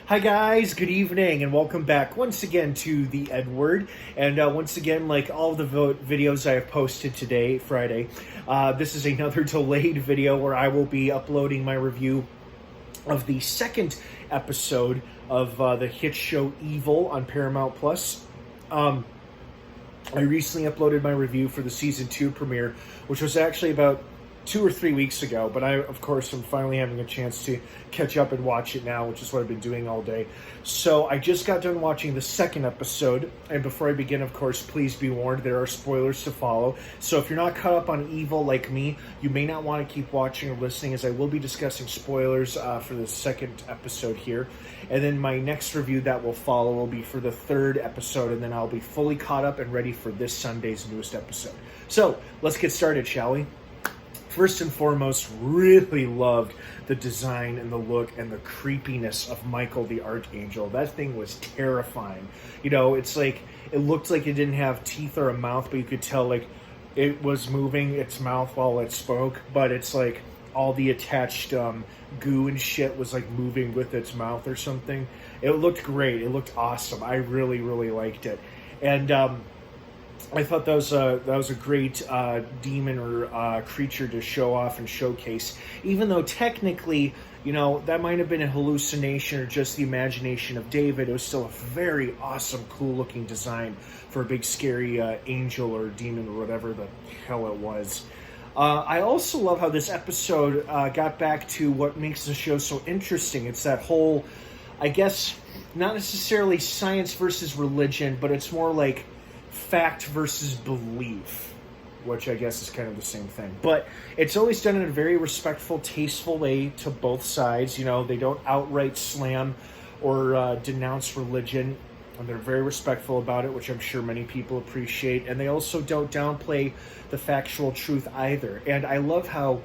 Hi guys, good evening, and welcome back once again to the EdWord. And once again, like all the videos I have posted today, Friday, this is another delayed video where I will be uploading my review of the second episode of the hit show Evil on Paramount Plus. I recently uploaded my review for the season 2 premiere, which was actually about 2 or 3 weeks ago, but I, of course, am finally having a chance to catch up and watch it now, which is what I've been doing all day. So I just got done watching the second episode, and before I begin, of course, please be warned, there are spoilers to follow. So if you're not caught up on Evil like me, you may not want to keep watching or listening, as I will be discussing spoilers for the second episode here. And then my next review that will follow will be for the third episode, and then I'll be fully caught up and ready for this Sunday's newest episode. So let's get started, shall we? First and foremost, really loved the design and the look and the creepiness of Michael the Archangel. That thing was terrifying. You know, it's like, it looked like it didn't have teeth or a mouth, but you could tell, like, it was moving its mouth while it spoke, but it's like all the attached goo and shit was like moving with its mouth or something. It looked great. It looked awesome. I really, really liked it. And I thought that was a great demon or creature to show off and showcase. Even though technically, you know, that might have been a hallucination or just the imagination of David, it was still a very awesome, cool-looking design for a big, scary angel or demon or whatever the hell it was. I also love how this episode got back to what makes the show so interesting. It's that whole, I guess, not necessarily science versus religion, but it's more like fact versus belief, which I guess is kind of the same thing. But it's always done in a very respectful, tasteful way to both sides. You know, they don't outright slam or denounce religion, and they're very respectful about it, which I'm sure many people appreciate. And they also don't downplay the factual truth either. And I love how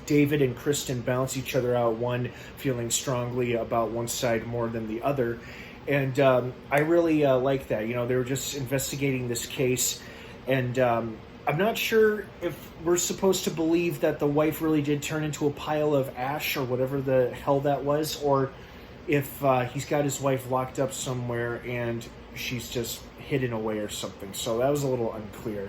David and Kristen balance each other out, one feeling strongly about one side more than the other. And I really like that. You know, they were just investigating this case, and I'm not sure if we're supposed to believe that the wife really did turn into a pile of ash or whatever the hell that was, or if he's got his wife locked up somewhere and she's just hidden away or something. So that was a little unclear.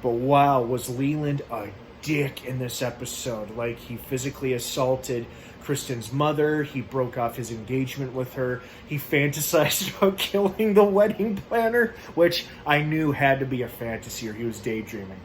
But wow, was Leland a dick in this episode. Like, he physically assaulted Kristen's mother. He broke off his engagement with her. He fantasized about killing the wedding planner, which I knew had to be a fantasy or he was daydreaming.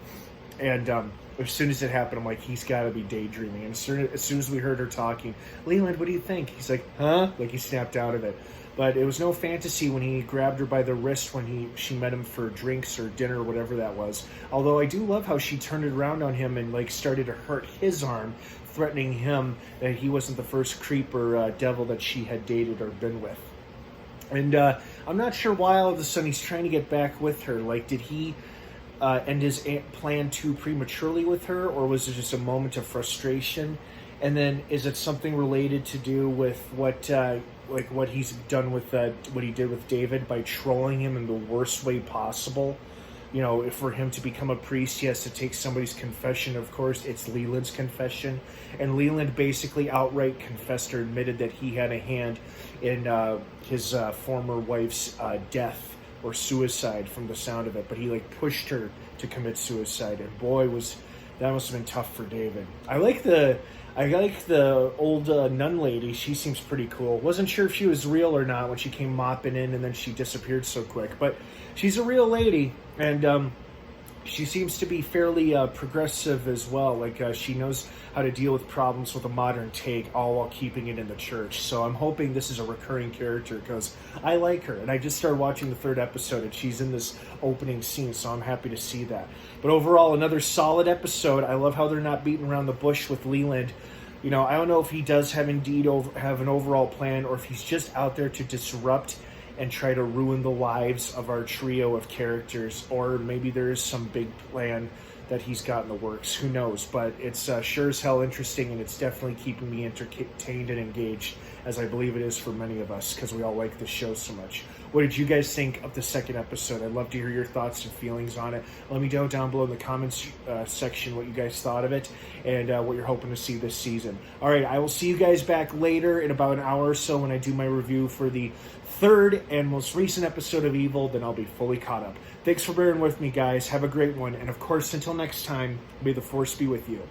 And as soon as it happened, I'm like, he's got to be daydreaming. And as soon as we heard her talking, Leland, what do you think? He's like, huh? Like, he snapped out of it. But it was no fantasy when he grabbed her by the wrist when she met him for drinks or dinner or whatever that was. Although I do love how she turned it around on him and like started to hurt his arm, threatening him that he wasn't the first creep or devil that she had dated or been with. And I'm not sure why all of a sudden he's trying to get back with her. Like, did he end his plan too prematurely with her, or was it just a moment of frustration? And then is it something related to do with what he's done with what he did with David by trolling him in the worst way possible? You know, if for him to become a priest, he has to take somebody's confession. Of course, it's Leland's confession. And Leland basically outright confessed or admitted that he had a hand in his former wife's death or suicide from the sound of it. But he, like, pushed her to commit suicide. And boy, that must have been tough for David. I like the old nun lady. She seems pretty cool. Wasn't sure if she was real or not when she came mopping in and then she disappeared so quick. But she's a real lady, and she seems to be fairly progressive as well. Like, she knows how to deal with problems with a modern take, all while keeping it in the church. So I'm hoping this is a recurring character because I like her. And I just started watching the third episode, and she's in this opening scene, so I'm happy to see that. But overall, another solid episode. I love how they're not beating around the bush with Leland. You know, I don't know if he does have an overall plan, or if he's just out there to disrupt and try to ruin the lives of our trio of characters, or maybe there is some big plan that he's got in the works. Who knows? But it's sure as hell interesting, and it's definitely keeping me entertained and engaged as I believe it is for many of us, because we all like the show so much. What did you guys think of the second episode? I'd love to hear your thoughts and feelings on it. Let me know down below in the comments section what you guys thought of it and what you're hoping to see this season. All right, I will see you guys back later in about an hour or so when I do my review for the third and most recent episode of Evil. Then I'll be fully caught up. Thanks for bearing with me, guys. Have a great one. And of course, until next time, may the Force be with you.